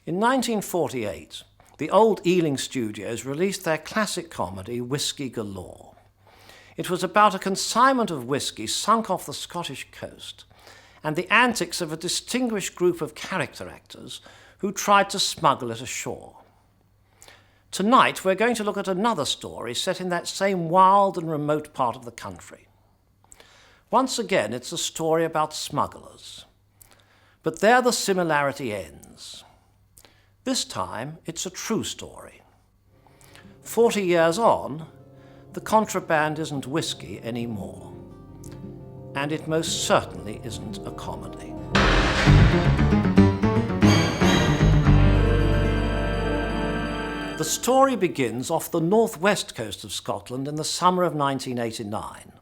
In 1948, the old Ealing Studios released their classic comedy, Whiskey Galore. It was about a consignment of whiskey sunk off the Scottish coast and the antics of a distinguished group of character actors who tried to smuggle it ashore. Tonight, we're going to look at another story set in that same wild and remote part of the country. Once again, it's a story about smugglers. But there the similarity ends. This time, it's a true story. 40 years on, the contraband isn't whiskey anymore. And it most certainly isn't a comedy. The story begins off the northwest coast of Scotland in the summer of 1989.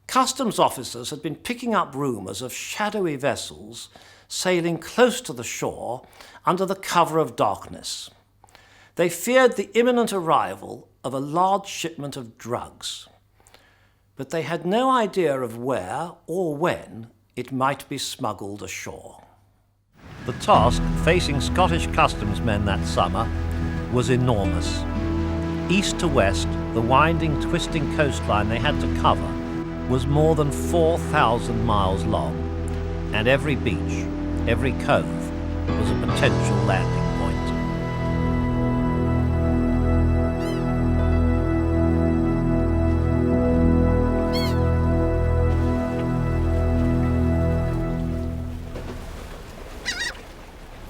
Customs officers had been picking up rumours of shadowy vessels sailing close to the shore under the cover of darkness. They feared the imminent arrival of a large shipment of drugs, but they had no idea of where or when it might be smuggled ashore. The task facing Scottish customs men that summer was enormous. East to west, the winding, twisting coastline they had to cover was more than 4,000 miles long, and every beach, every cove, was a potential landing point.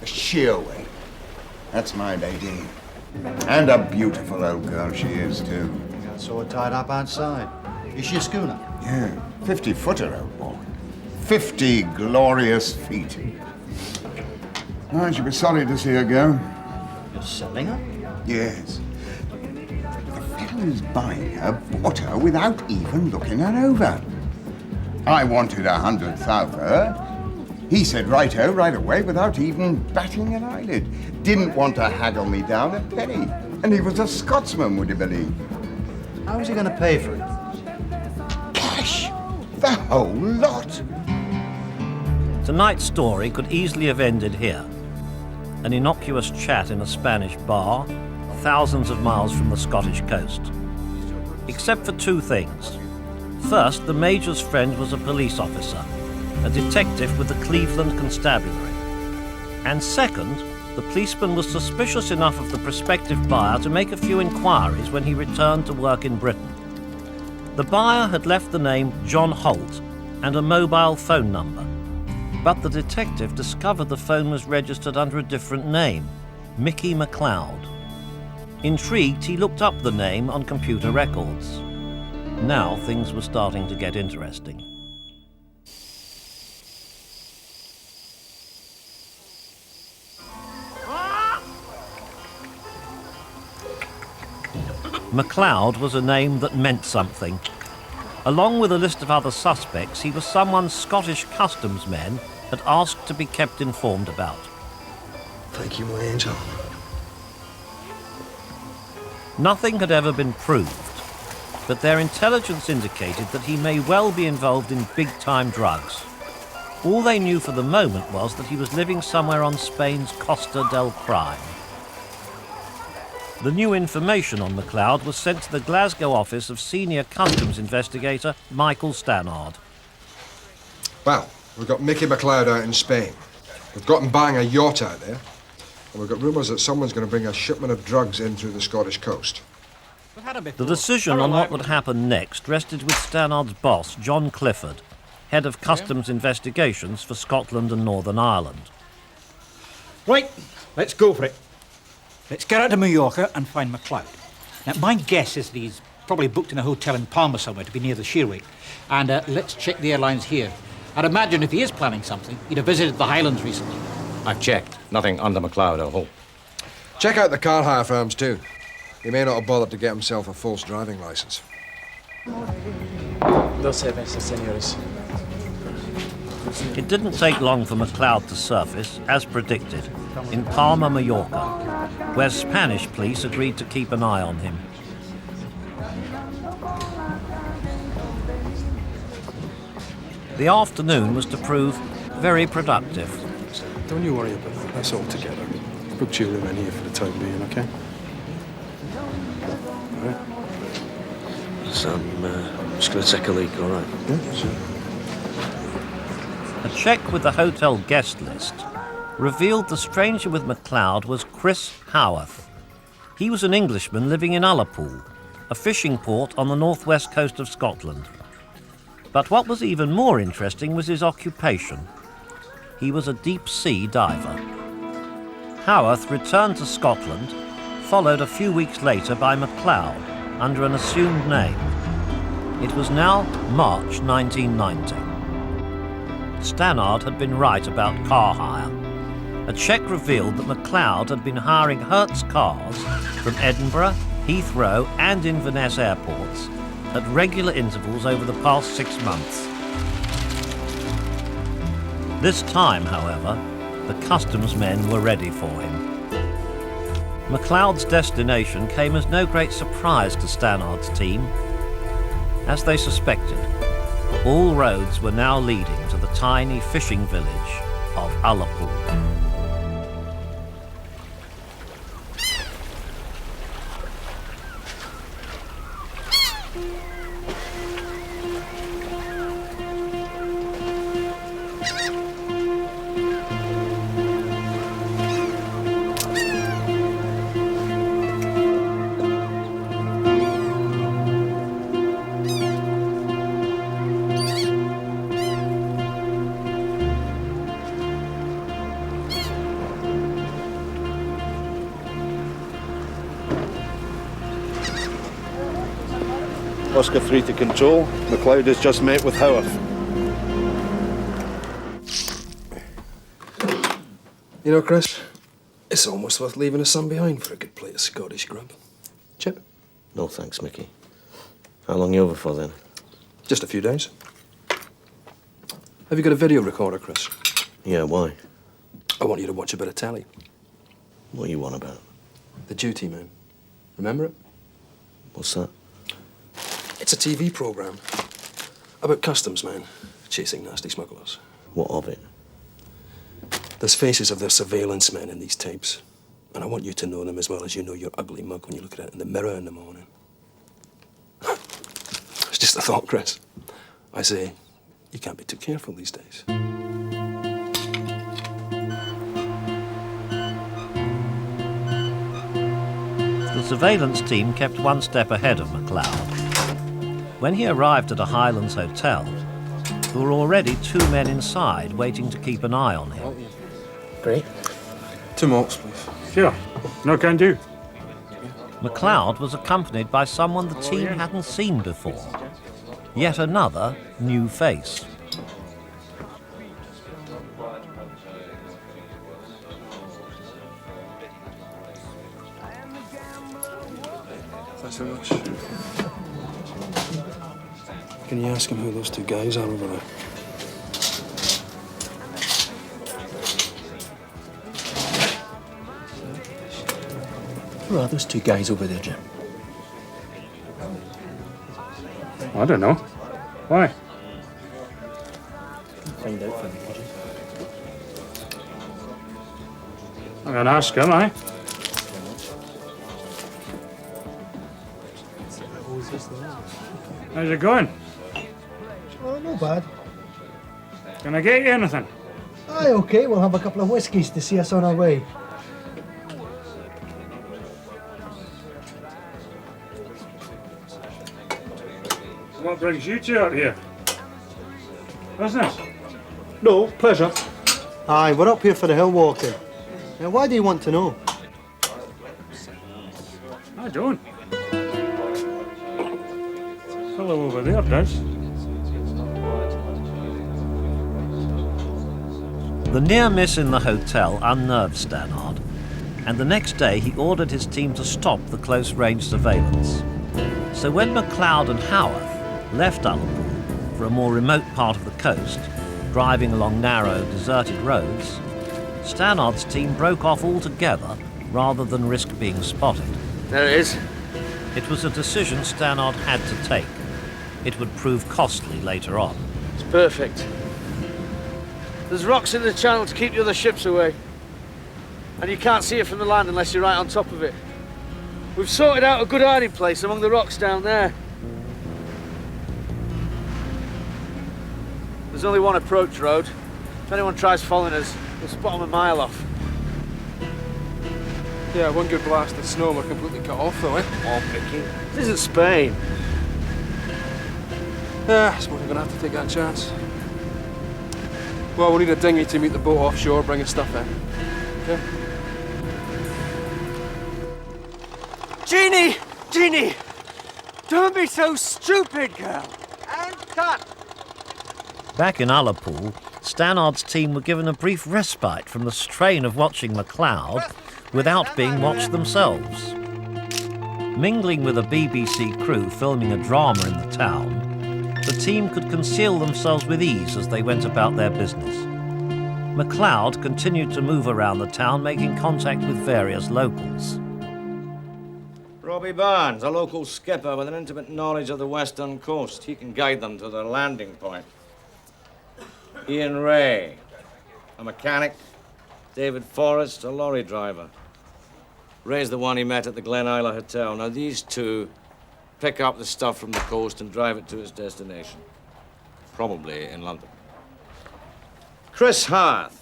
A shearway. That's my lady. And a beautiful old girl she is, too. I saw her tied up outside. Is she a schooner? Yeah, 50-footer, old boy. 50 glorious feet. I should be sorry to see her go. You're selling her? Yes. The fellow who's buying her bought her without even looking her over. I wanted 100,000 for her. He said righto right away without even batting an eyelid. Didn't want to haggle me down a penny. And he was a Scotsman, would you believe? How was he going to pay for it? Cash! The whole lot! Tonight's story could easily have ended here. An innocuous chat in a Spanish bar, thousands of miles from the Scottish coast. Except for two things. First, the Major's friend was a police officer, a detective with the Cleveland Constabulary. And second, the policeman was suspicious enough of the prospective buyer to make a few inquiries when he returned to work in Britain. The buyer had left the name John Holt and a mobile phone number, but the detective discovered the phone was registered under a different name, Mickey MacLeod. Intrigued, he looked up the name on computer records. Now things were starting to get interesting. MacLeod was a name that meant something. Along with a list of other suspects, he was someone Scottish customs men had asked to be kept informed about. Thank you, my angel. Nothing had ever been proved, but their intelligence indicated that he may well be involved in big-time drugs. All they knew for the moment was that he was living somewhere on Spain's Costa del Crime. The new information on MacLeod was sent to the Glasgow office of senior customs investigator Michael Stannard. Well, we've got Mickey MacLeod out in Spain. We've got him buying a yacht out there. And we've got rumours that someone's going to bring a shipment of drugs in through the Scottish coast. The decision on what would happen next rested with Stannard's boss, John Clifford, head of customs investigations for Scotland and Northern Ireland. Right, let's go for it. Let's get out to Mallorca and find MacLeod. Now, my guess is that he's probably booked in a hotel in Palma somewhere to be near the shearway. And let's check the airlines here. I'd imagine if he is planning something, he'd have visited the Highlands recently. I've checked. Nothing under MacLeod, I hope. Check out the car hire firms, too. He may not have bothered to get himself a false driving licence. 12 meses, señores. It didn't take long for MacLeod to surface, as predicted, in Palma, Mallorca, where Spanish police agreed to keep an eye on him. The afternoon was to prove very productive. Don't you worry about that. That's all together. booked your room in here for the time being, okay? All right. So I'm just going to take a leak, all right? Yeah, sure. A check with the hotel guest list revealed the stranger with MacLeod was Chris Howarth. He was an Englishman living in Ullapool, a fishing port on the northwest coast of Scotland. But what was even more interesting was his occupation. He was a deep-sea diver. Howarth returned to Scotland, followed a few weeks later by MacLeod under an assumed name. It was now March 1990. Stannard had been right about car hire. A check revealed that MacLeod had been hiring Hertz cars from Edinburgh, Heathrow and Inverness airports at regular intervals over the past 6 months. This time, however, the customs men were ready for him. MacLeod's destination came as no great surprise to Stannard's team. As they suspected, all roads were now leading to the tiny fishing village of Ullapool. Oscar 3 to control. MacLeod has just met with Howarth. You know, Chris, it's almost worth leaving the sun behind for a good plate of Scottish grub. Chip? No thanks, Mickey. How long you over for, then? Just a few days. Have you got a video recorder, Chris? Yeah, why? I want you to watch a bit of telly. What are you on about? The Duty Man. Remember it? What's that? It's a TV programme about customs men chasing nasty smugglers. What of it? There's faces of their surveillance men in these tapes, and I want you to know them as well as you know your ugly mug when you look at it in the mirror in the morning. It's just a thought, Chris. I say, you can't be too careful these days. The surveillance team kept one step ahead of MacLeod. When he arrived at a Highlands hotel, there were already 2 men inside waiting to keep an eye on him. Great. 2 malts, please. Sure. No can do. MacLeod was accompanied by someone the team hadn't seen before. Yet another new face. Thanks very much. Can you ask him who those 2 guys are over there? Who are those 2 guys over there, Jim? I don't know. Why? Find out for me, would you? I'm going to ask him, eh? How's it going? Oh, no bad. Can I get you anything? Aye, okay, we'll have a couple of whiskies to see us on our way. What brings you 2 out here? Business? No, pleasure. Aye, we're up here for the hill walking. Now, why do you want to know? I don't. Fellow over there does. The near miss in the hotel unnerved Stannard, and the next day he ordered his team to stop the close-range surveillance. So when MacLeod and Howarth left Ullapool for a more remote part of the coast, driving along narrow, deserted roads, Stannard's team broke off altogether rather than risk being spotted. There it is. It was a decision Stannard had to take. It would prove costly later on. It's perfect. There's rocks in the channel to keep the other ships away. And you can't see it from the land unless you're right on top of it. We've sorted out a good hiding place among the rocks down there. There's only one approach road. If anyone tries following us, we'll spot them a mile off. Yeah, one good blast of snow and we're completely cut off though, eh? Oh, Mickey. This isn't Spain. Yeah, I suppose we're gonna have to take that chance. Well, we'll need a dinghy to meet the boat offshore, bring us stuff in. Okay? Jeannie! Jeannie! Don't be so stupid, girl! And cut! Back in Ullapool, Stannard's team were given a brief respite from the strain of watching MacLeod without being watched themselves. Mingling with a BBC crew filming a drama in the town, the team could conceal themselves with ease as they went about their business. MacLeod continued to move around the town, making contact with various locals. Robbie Barnes, a local skipper with an intimate knowledge of the western coast. He can guide them to their landing point. Ian Ray, a mechanic. David Forrest, a lorry driver. Ray's the one he met at the Glen Isla Hotel. Now, these two pick up the stuff from the coast and drive it to its destination. Probably in London. Chris Harth,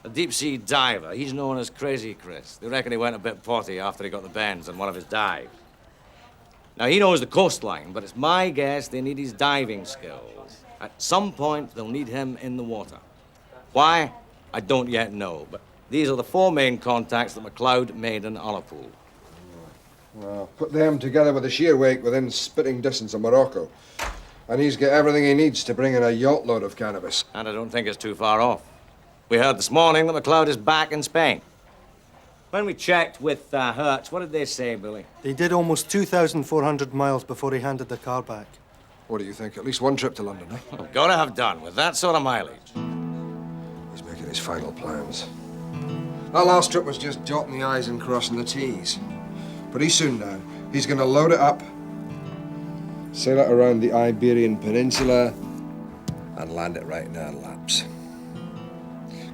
a deep-sea diver. He's known as Crazy Chris. They reckon he went a bit potty after he got the bends on one of his dives. Now, he knows the coastline, but it's my guess they need his diving skills. At some point, they'll need him in the water. Why? I don't yet know, but these are the four main contacts that MacLeod made in Ullapool. Well, put them together with the sheer wake within spitting distance of Morocco, and he's got everything he needs to bring in a yacht load of cannabis. And I don't think it's too far off. We heard this morning that MacLeod is back in Spain. When we checked with Hertz, what did they say, Billy? They did almost 2,400 miles before he handed the car back. What do you think? At least one trip to London, eh? Oh, gotta have done with that sort of mileage. He's making his final plans. That last trip was just dotting the I's and crossing the T's. Pretty soon now, he's gonna load it up, sail it around the Iberian Peninsula, and land it right in our laps.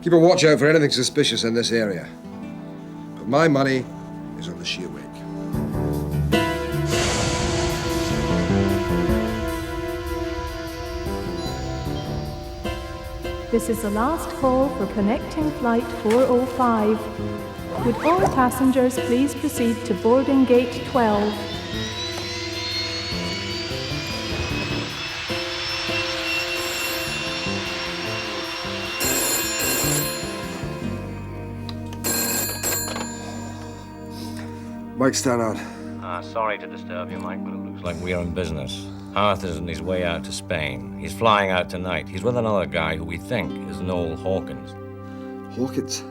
Keep a watch out for anything suspicious in this area. But my money is on the sheer wake. This is the last call for connecting flight 405. Would all passengers please proceed to boarding gate 12? Mike Stannard. Sorry to disturb you, Mike, but it looks like we're in business. Arthur's is on his way out to Spain. He's flying out tonight. He's with another guy who we think is Noel Hawkins. Hawkins?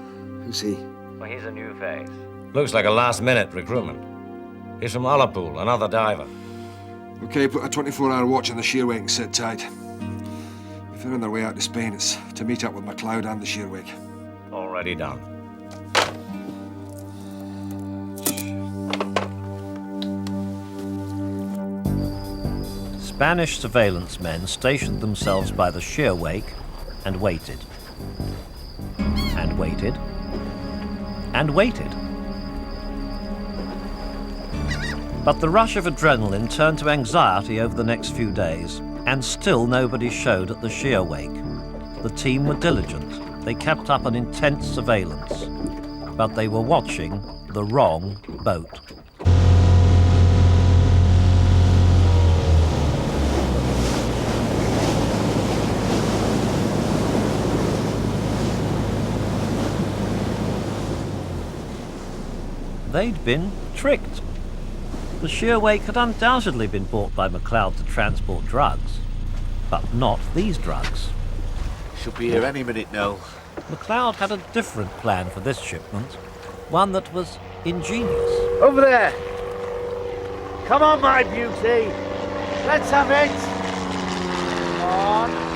Who's he? Well, he's a new face. Looks like a last-minute recruitment. He's from Ullapool, another diver. Okay, put a 24-hour watch on the sheer wake and sit tight. If they're on their way out to Spain, it's to meet up with MacLeod and the sheer wake. Already done. Spanish surveillance men stationed themselves by the sheer wake and waited. And waited. And waited. But the rush of adrenaline turned to anxiety over the next few days, and still nobody showed at the sheer wake. The team were diligent. They kept up an intense surveillance. But they were watching the wrong boat. They'd been tricked. The sheer wake had undoubtedly been bought by MacLeod to transport drugs, but not these drugs. Should be here any minute now. MacLeod had a different plan for this shipment, one that was ingenious. Over there! Come on, my beauty! Let's have it! Come on!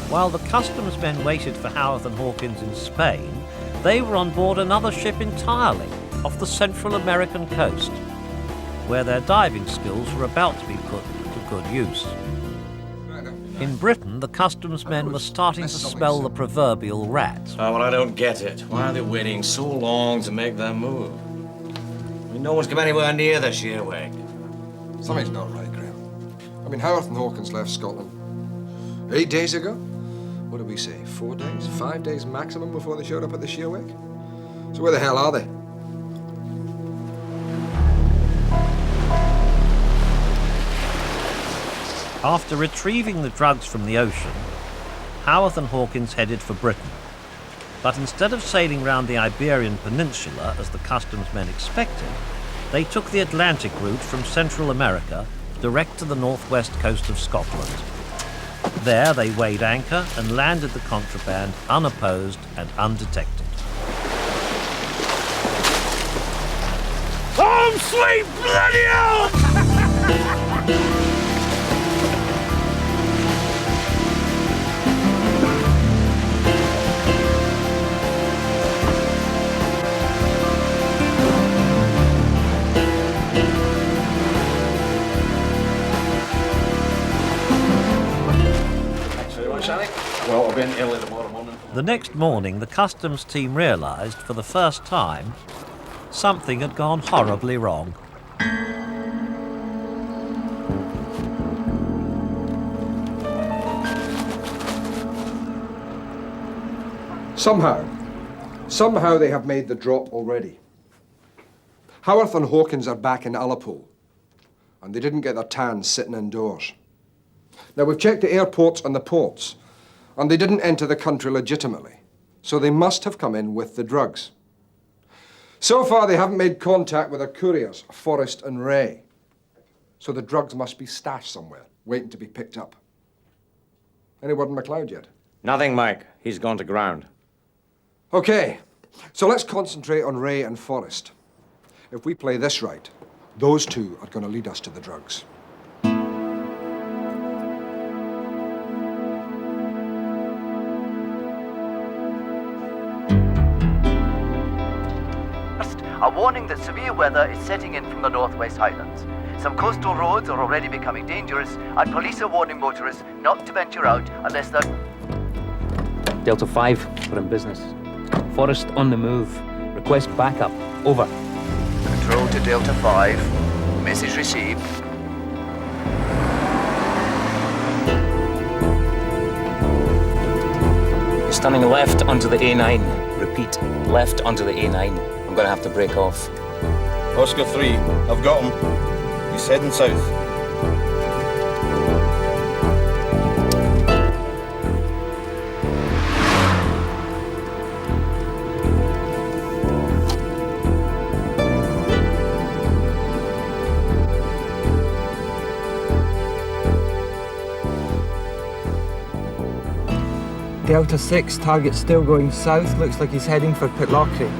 While the customs men waited for Howarth and Hawkins in Spain, they were on board another ship entirely, off the Central American coast, where their diving skills were about to be put to good use. In Britain, the customs men were starting to smell the proverbial rat. Oh, well, I don't get it. Why are they waiting so long to make their move? I mean, no one's come anywhere near the sheer wake. Something's not right, Graham. I mean, Howard and Hawkins left Scotland 8 days ago? What did we say, 4 days? 5 days maximum before they showed up at the sheer wake? So where the hell are they? After retrieving the drugs from the ocean, Howarth and Hawkins headed for Britain. But instead of sailing round the Iberian Peninsula as the customs men expected, they took the Atlantic route from Central America direct to the northwest coast of Scotland. There they weighed anchor and landed the contraband unopposed and undetected. Home sweet bloody hell! Well, I've been ill in the morning. The next morning, the customs team realised for the first time something had gone horribly wrong. Somehow they have made the drop already. Howarth and Hawkins are back in Ullapool, and they didn't get their tans sitting indoors. Now, we've checked the airports and the ports, and they didn't enter the country legitimately, so they must have come in with the drugs. So far, they haven't made contact with their couriers, Forrest and Ray, so the drugs must be stashed somewhere, waiting to be picked up. Any word on McLeod yet? Nothing, Mike. He's gone to ground. Okay, so let's concentrate on Ray and Forrest. If we play this right, those two are going to lead us to the drugs. A warning that severe weather is setting in from the Northwest Highlands. Some coastal roads are already becoming dangerous, and police are warning motorists not to venture out unless they're... Delta 5, we're in business. Forest on the move. Request backup. Over. Control to Delta 5. Message received. You're standing left onto the A9. Repeat, left onto the A9. I'm going to have to break off. Oscar 3, I've got him. He's heading south. Delta 6, target still going south. Looks like he's heading for Pitlochry.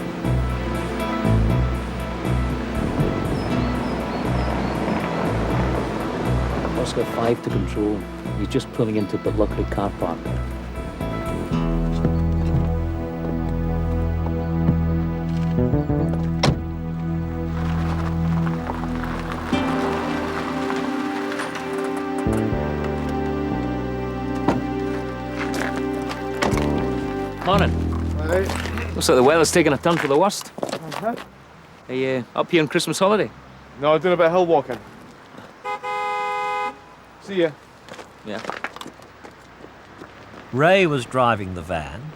Oscar 5 to control. He's just pulling into Pitlochry car park. Morning. Hey. Looks like the weather's taking a turn for the worst. Uh-huh. Are you up here on Christmas holiday? No, I'm doing a bit of hill walking. See ya. Yeah. Ray was driving the van.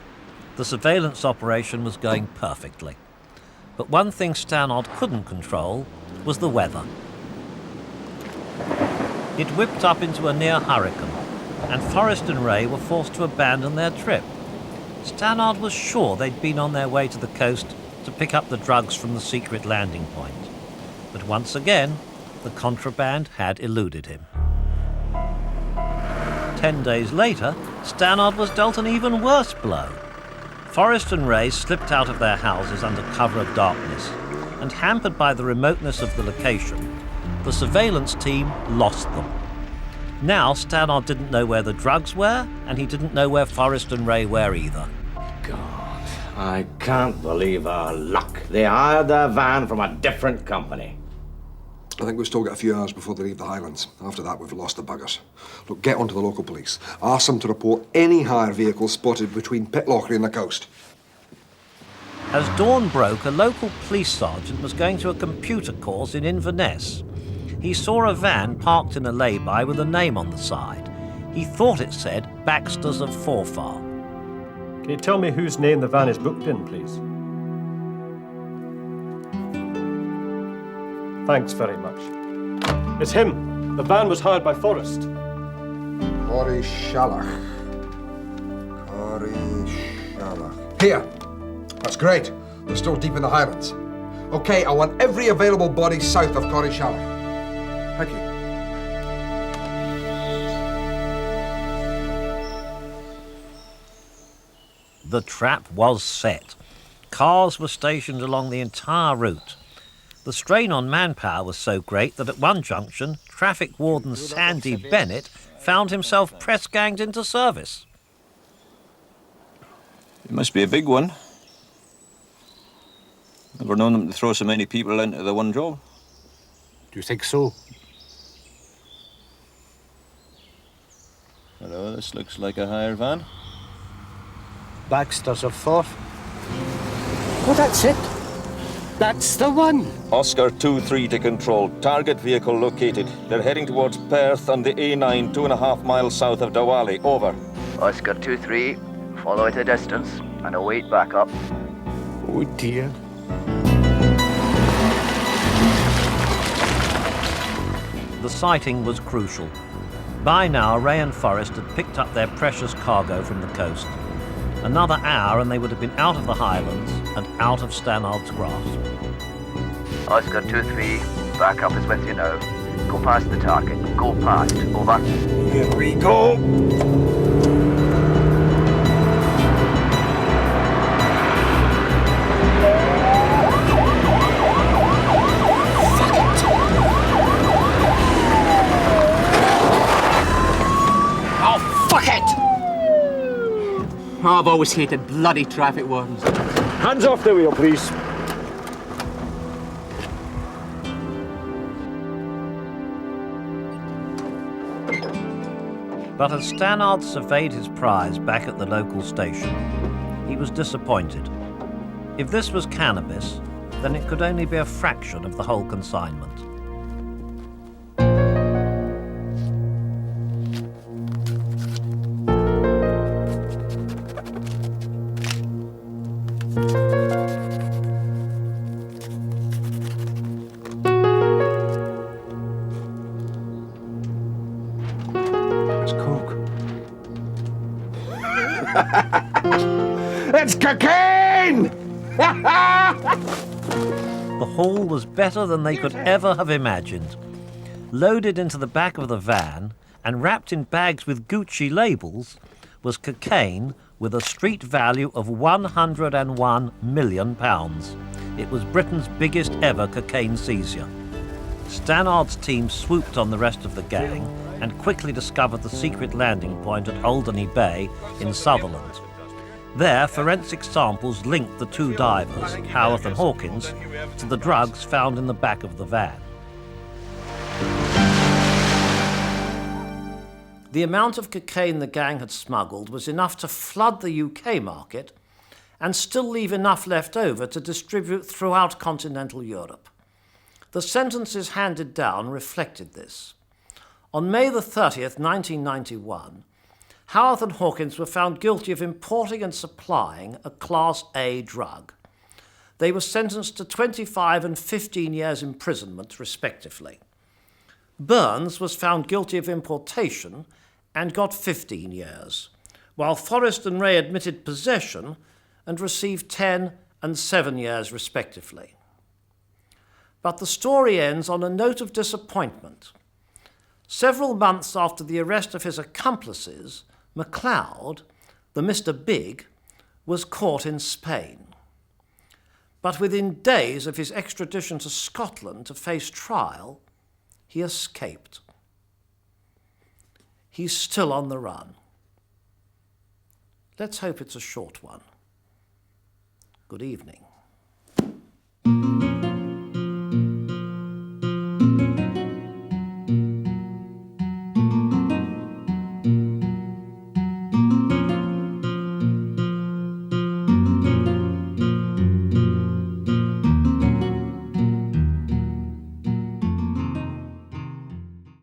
The surveillance operation was going perfectly. But one thing Stannard couldn't control was the weather. It whipped up into a near hurricane, and Forrest and Ray were forced to abandon their trip. Stannard was sure they'd been on their way to the coast to pick up the drugs from the secret landing point. But once again, the contraband had eluded him. 10 days later, Stannard was dealt an even worse blow. Forrest and Ray slipped out of their houses under cover of darkness, and hampered by the remoteness of the location, the surveillance team lost them. Now Stannard didn't know where the drugs were, and he didn't know where Forrest and Ray were either. God, I can't believe our luck. They hired their van from a different company. I think we've still got a few hours before they leave the Highlands. After that, we've lost the buggers. Look, get onto the local police. Ask them to report any hire vehicles spotted between Pitlochry and the coast. As dawn broke, a local police sergeant was going to a computer course in Inverness. He saw a van parked in a lay-by with a name on the side. He thought it said Baxter's of Forfar. Can you tell me whose name the van is booked in, please? Thanks very much. It's him. The van was hired by Forrest. Corey Shalach. Corey Shalach. Here. That's great. They're still deep in the Highlands. Okay, I want every available body south of Corey Shalach. Thank you. The trap was set. Cars were stationed along the entire route. The strain on manpower was so great that at one junction, traffic warden Sandy Bennett found himself press-ganged into service. It must be a big one. Never known them to throw so many people into the one job. Do you think so? Hello, this looks like a hire van. Baxter's of Forth. Oh, that's it. That's the one. Oscar 2-3 to control. Target vehicle located. They're heading towards Perth on the A9, 2.5 miles south of Dawali. Over. Oscar 2-3, follow at a distance and await backup. Oh dear. The sighting was crucial. By now, Ray and Forrest had picked up their precious cargo from the coast. Another hour and they would have been out of the Highlands and out of Stannard's grasp. Oscar 2-3, backup is with you now. Go past the target. Go past. Over. Here we go. Oh, I've always hated bloody traffic wardens. Hands off the wheel, please. But as Stannard surveyed his prize back at the local station, he was disappointed. If this was cannabis, then it could only be a fraction of the whole consignment. It's cocaine! The haul was better than they could ever have imagined. Loaded into the back of the van and wrapped in bags with Gucci labels was cocaine with a street value of £101 million. It was Britain's biggest ever cocaine seizure. Stannard's team swooped on the rest of the gang and quickly discovered the secret landing point at Alderney Bay in Sutherland. There, forensic samples linked the two divers, Howarth and Hawkins, to the drugs found in the back of the van. The amount of cocaine the gang had smuggled was enough to flood the UK market and still leave enough left over to distribute throughout continental Europe. The sentences handed down reflected this. On May the 30th, 1991, Howarth and Hawkins were found guilty of importing and supplying a Class A drug. They were sentenced to 25 and 15 years imprisonment, respectively. Burns was found guilty of importation and got 15 years, while Forrest and Ray admitted possession and received 10 and 7 years, respectively. But the story ends on a note of disappointment. Several months after the arrest of his accomplices, MacLeod, the Mr. Big, was caught in Spain. But within days of his extradition to Scotland to face trial, he escaped. He's still on the run. Let's hope it's a short one. Good evening.